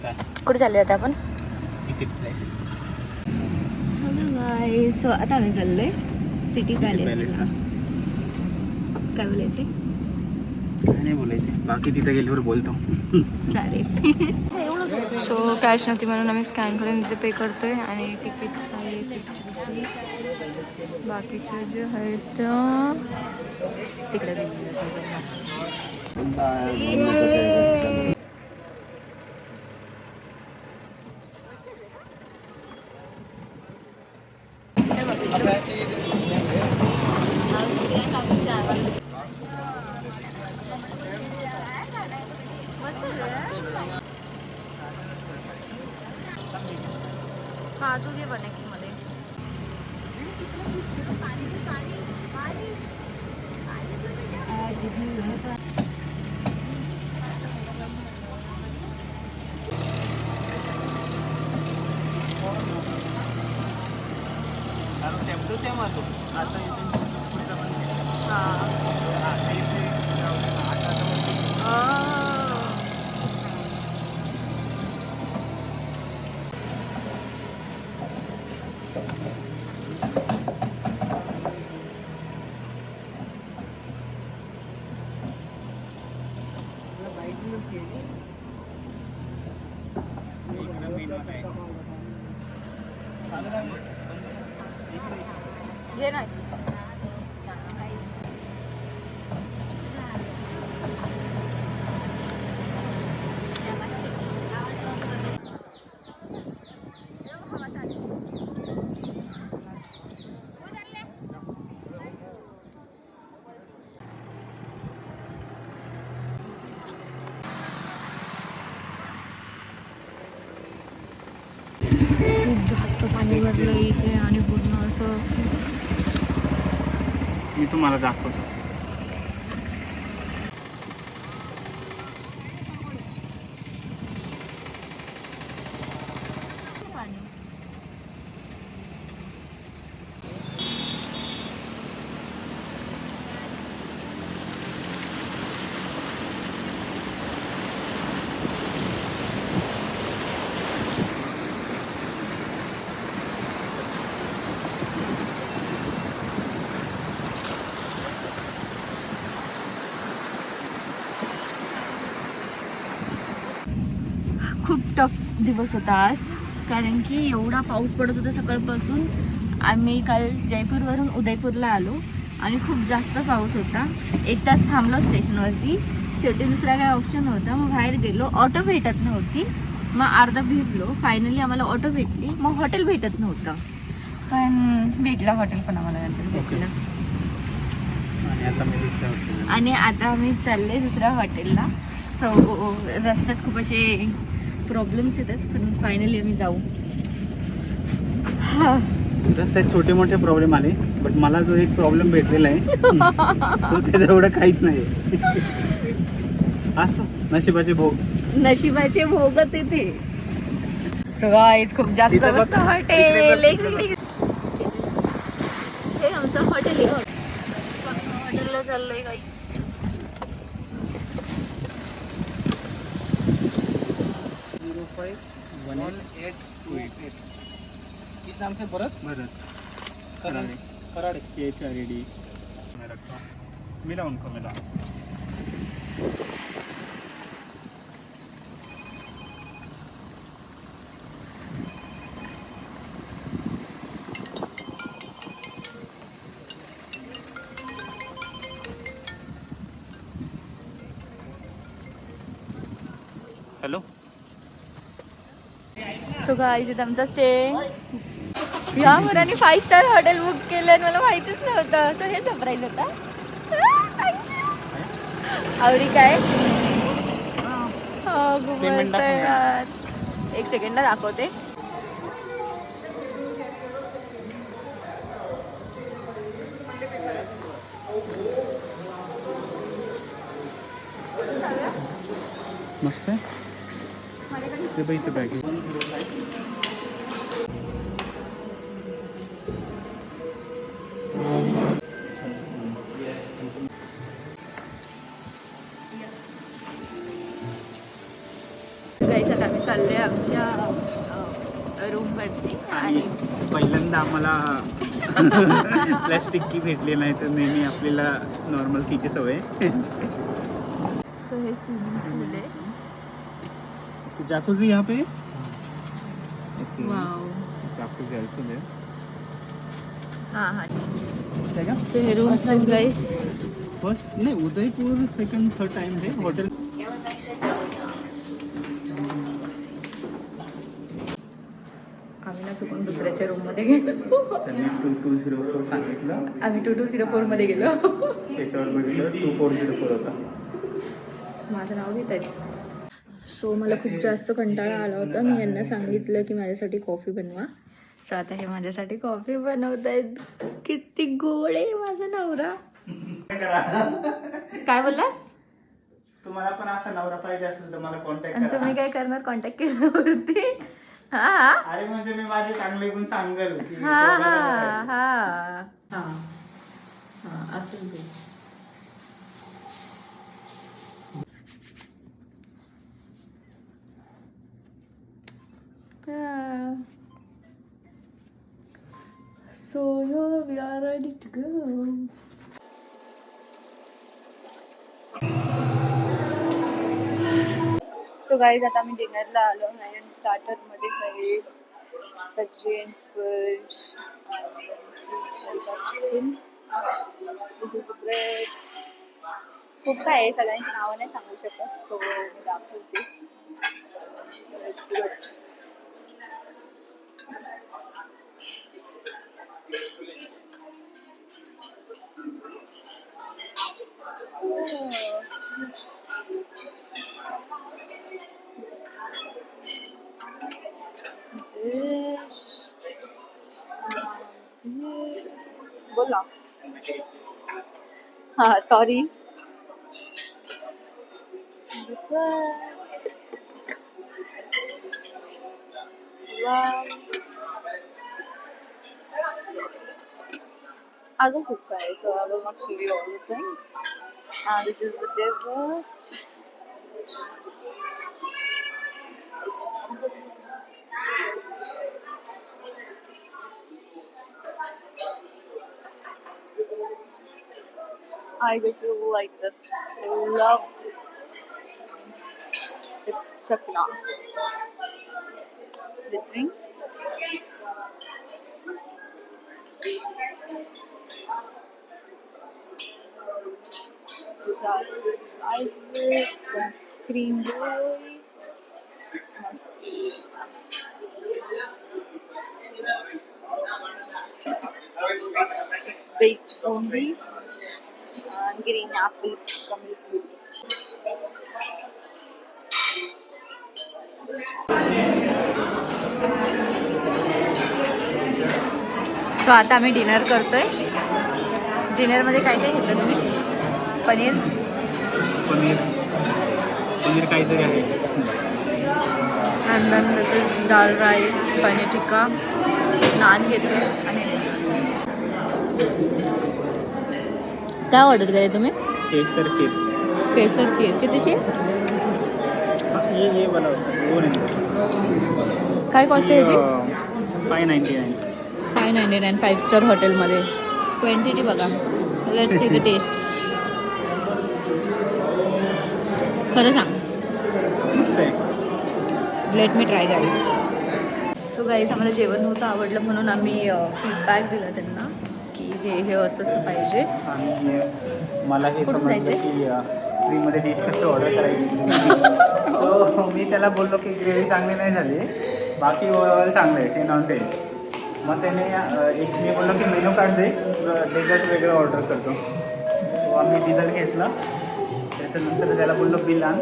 कुठे चाललो आता आपण? City place. सो आता आम्ही चाललोय सिटी पॅलेस. काय बोलायचे? काय नाही बोलायचे, बाकी तिथे गेल्यावर बोलतो. चालेल. सो कॅश नव्हती म्हणून आम्ही स्कॅन करून तिथे पे करतोय आणि तिकीट आहे बाकीचे जे आहेत तिकडे. हा तू घे पण नेक्स्ट मध्ये. घे ना. खूप जास्त पाणी भरलं इथे आणि पूर्ण असं. मी तुम्हाला दाखवतो. खूप टफ दिवस होता आज, कारण की एवढा पाऊस पडत होता सकाळपासून. आम्ही काल जयपूरवरून उदयपूरला आलो आणि खूप जास्त पाऊस होता. 1 तास थांबलो स्टेशनवरती. शेवटी दुसरा काय ऑप्शन नव्हता, मग बाहेर गेलो. ऑटो भेटत नव्हती, मग अर्धा भिजलो. फायनली आम्हाला ऑटो भेटली. मग हॉटेल भेटत नव्हतं, पण भेटलं हॉटेल, पण आम्हाला नंतर भेटलं. आणि आता आम्ही चालले दुसऱ्या हॉटेलला. सो रस्त्यात खूप असे प्रॉब्लेम्स येतात, पण फायनली आम्ही जाऊ. रस्त्यात छोटे मोठे प्रॉब्लेम आले, बट मला जो एक प्रॉब्लेम भेटलेला आहे तो त्याच्या एवढं काहीच नाही. असं नशिबाचे भोग. नशिबाचे भोगच येते. सो गाईज खूप जास्त मस्त हॉटेल. हे आमचं हॉटेल आहे. हॉटेलला चाललोय गाईज. नाम से भरत कराड़े KHRAD. मिला उनको मिला. हॅलो. सो गाईज इथे आमचा स्टे. या मुलांनी 5 स्टार हॉटेल बुक केलं, मला माहितीच नव्हतं. सो हे सरप्राईज होता. आवडी काय? हो खूप मस्त आहे यार. 1 सेकंडला दाखवते. मस्त आहे. ते बघ इथे बॅग. चालले आमच्या रूम वरती आणि पहिल्यांदा आम्हाला प्लॅस्टिक की भेटली नाही तर नेहमी आपल्याला नॉर्मल टीची सवय. सो हे स्विमिंग पूल आहे. जाकुझी यहाँ पे. वाव. जाकुझी also there. हां हां. है क्या? सो हे रूम्स आहेत गाईस. फर्स्ट नाही उदयपूर सेकंड थर्ड टाइम है हॉटेल. आम्ही ना चुकून दुसऱ्याच्या रूम मध्ये गेलो. त्यांनी 2204 सांगितलं. आम्ही 2204 मध्ये गेलो. त्याच्यावर बघितलं 2404 होता. माझं नाव घेत आहेत. सो मला खूप जास्त कंटाळा आला होता. मी यांना सांगितलं की माझ्यासाठी कॉफी बनवा. सो आता हे माझ्यासाठी कॉफी बनवत आहेत. किती गोड आहे माझा नवरा. काय बोललास? तुम्हाला पण असा नवरा पाहिजे असेल तर मला कॉन्टॅक्ट आणि करा. तुम्ही काय करणार कॉन्टॅक्ट केल्यावरती? हा अरे म्हणजे मी माझे चांगले गुण सांगेल की हा हा हा हा हा असं ते. So yeah, we are ready to go. So guys आता मी डिनरला आलो आहे आणि स्टार्टरमध्ये काही bhaji and fish chicken. This is bread. खूप काय आहे सगळ्यांची नावं नाही सांगू शकत. सो मी दाखवते. It's good. बोला. हा सॉरी. अजून खूप काय आहे. So I will not show you all the things. This is the dessert. I guess you will like this. You will love this. It's chakna. The drinks. These are slices and cream boy. This must be. It's baked only. And green apple milk. So आता आम्ही dinner करतोय. डिनरमध्ये काय काय घेतलं तुम्ही? पनीर पनीर पनीर काहीतरी आहे. And then this is dal rice, paneer tikka, naan घेतले आणि काय ऑर्डर केले तुम्ही? केसर खीर. केसर खीर कितीची? ये वाला वो नहीं. काय कॉस्ट आहे याची? 599. 599 5 स्टार हॉटेलमध्ये. क्वांटिटी बघा. Let's see the taste. खरं सांग. मस्त आहे. Let me try guys. So guys आम्हाला जेवण नव्हतं आवडलं म्हणून आम्ही फीडबॅक दिला त्यांना की हे असं असं पाहिजे. आणि मला हे कुठून समजलं जायचंय? की फ्रीमध्ये डिश कशी ऑर्डर करायची. सो मी त्याला बोललो की ग्रेव्ही चांगली नाही झाली, बाकी ओव्हरऑल चांगलं आहे ते नॉन व्हेज. मग त्याने एक मी बोललो की मेनू कार्ड दे, डेझर्ट वेगळं ऑर्डर करतो. सो आम्ही डिझर्ट घेतलं. त्याच्यानंतर त्याला बोललो बिल आण.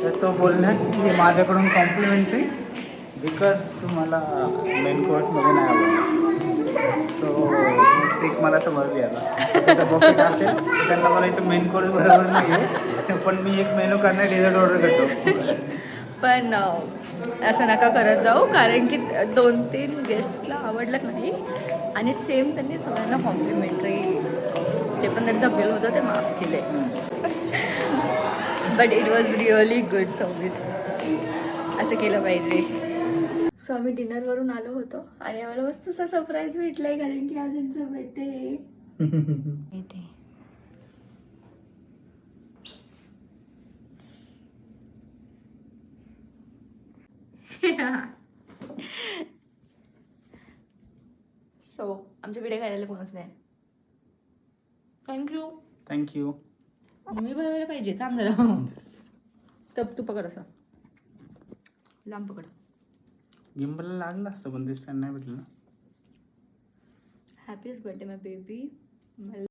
तर तो बोलला की हे माझ्याकडून कॉम्प्लिमेंटरी बिकॉज तुम्हाला मेन कोर्समध्ये नाही आवडलं. सो ते मला समजली आता. बफेट असेल त्यांना मला इथं मेन कोर्स बरोबर नाही आहे, पण मी एक मेनू काढणार डेझर्ट ऑर्डर करतो. पण असं नका करत जाऊ, कारण की 2-3 गेस्टला आवडलं नाही आणि सेम त्यांनी सगळ्यांना कॉम्प्लिमेंटरी जे पण त्यांचं बिल होतं ते माफ केले. But it was really good service. असं केलं पाहिजे. सो आम्ही डिनरवरून आलो होतो आणि आम्हाला मस्त असा सरप्राईज भेटलाय कारण की आज यांचा बर्थडे इथे. सो आमच्या व्हिडिओ काढायला कोणच नाही. थँक्यू. थँक्यू. मी बनवायला पाहिजे. थांब जरा. तू पकड असं लांब पकड. गिंबलला लागलं असतं पण ते स्टँड नाही भेटलं ना. हॅपीस्ट बर्थडे माय बेबी, माय